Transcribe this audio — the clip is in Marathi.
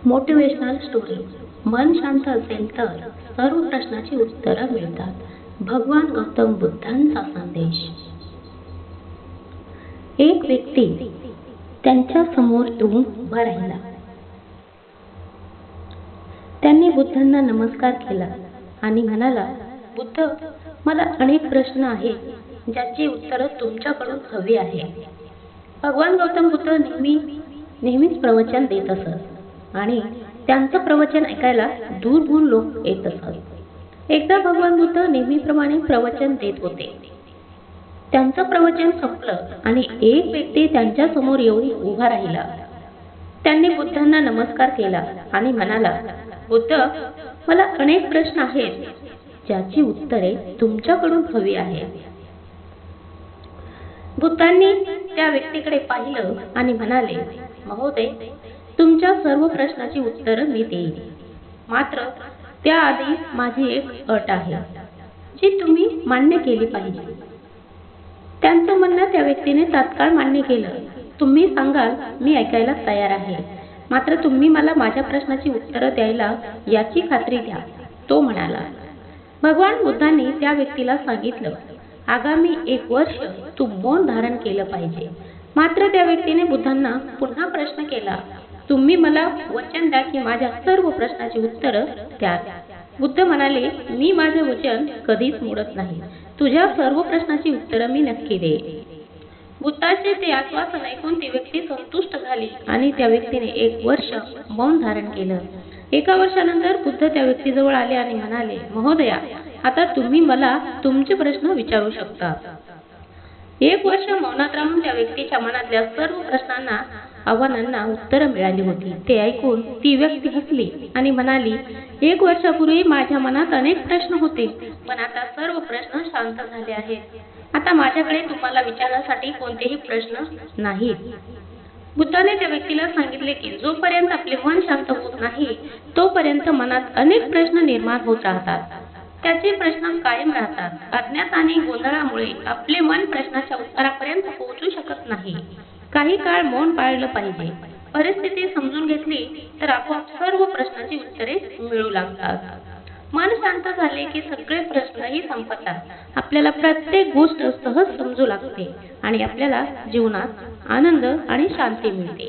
Motivational story. मन शांत असेल तर सर्व प्रश्नाची उत्तरं मिळतात. भगवान गौतम बुद्धांचा संदेश. एक व्यक्ती त्यांच्या समोर येऊन उभा राहिला. त्यांनी बुद्धांना नमस्कार केला आणि म्हणाला, बुद्ध, मला अनेक प्रश्न आहेत ज्याची उत्तरं तुमच्याकडून हवी आहे. भगवान गौतम बुद्ध नेहमीच प्रवचन देत असत आणि त्यांचं प्रवचन ऐकायला दूरहून लोक येत असत. एकदा भगवान बुद्ध नेहमीप्रमाणे प्रवचन देत होते. त्यांचं प्रवचन संपलं आणि एक व्यक्ती त्यांच्या समोर येऊन उभा राहिला. त्यांनी बुद्धांना नमस्कार केला आणि म्हणाला, बुद्ध, मला अनेक प्रश्न आहेत ज्याची उत्तरे तुमच्याकडून हवी आहेत. बुद्धांनी त्या व्यक्तीकडे पाहिलं आणि म्हणाले, महोदय, तुमच्या सर्व प्रश्नाची उत्तरं मी देईन. मात्र त्याआधी माझी एक अट आहे जी तुम्ही मान्य केली पाहिजे. त्यांचं म्हणणं त्या व्यक्तीने तात्काळ मान्य केलं. तुम्ही सांगाल मी ऐकायला तयार आहे, मात्र तुम्ही मला माझ्या प्रश्नाची उत्तरं द्यायला याची खात्री द्या, तो म्हणाला. भगवान बुद्धांनी त्या व्यक्तीला सांगितलं, आगामी 1 वर्ष तू मौन धारण केलं पाहिजे. मात्र त्या व्यक्तीने बुद्धांना पुन्हा प्रश्न केला, तुम्ही मला वचन द्या की माझ्या सर्व प्रश्नाची उत्तरं द्याल. बुद्ध म्हणाले, मी माझं वचन कधीच मोडत नाही. तुझ्या सर्व प्रश्नाची उत्तरं मी नक्की देईन. बुद्धाचे ते आश्वासन ऐकून ती व्यक्ती संतुष्ट झाली आणि त्या व्यक्तीने 1 वर्ष मौन धारण केलं. 1 वर्षानंतर बुद्ध त्या व्यक्तीजवळ आले आणि म्हणाले, महोदया, आता तुम्ही मला तुमचे प्रश्न विचारू शकता. 1 वर्ष मौनात राहून त्या व्यक्तीच्या मनातल्या सर्व प्रश्नांना, आव्हानांना उत्तरं मिळाली होती. ते ऐकून ती व्यक्ती हसली आणि म्हणाली, 1 वर्षापूर्वी माझ्या मनात अनेक प्रश्न होते, पण आता सर्व प्रश्न शांत झाले आहेत. आता माझ्याकडे तुम्हाला विचारण्यासाठी कोणतेही प्रश्न नाहीत. बुद्धाने त्या व्यक्तीला सांगितले की जोपर्यंत आपले मन शांत होत नाही तोपर्यंत मनात अनेक प्रश्न निर्माण होत राहतात. त्याचे प्रश्न कायम राहतात. अज्ञात आणि गोंधळामुळे आपले मन प्रश्नाच्या उत्तरापर्यंत पोहोचू शकत नाही. काही काळ मौन पाळलं पाहिजे. परिस्थिती समजून घेतली तर आपोआप सर्व प्रश्नांची उत्तरे मिळू लागतात. मन शांत झाले की सगळे प्रश्नही संपतात. आपल्याला प्रत्येक गोष्ट सहज समजू लागते आणि आपल्याला जीवनात आनंद आणि शांती मिळते.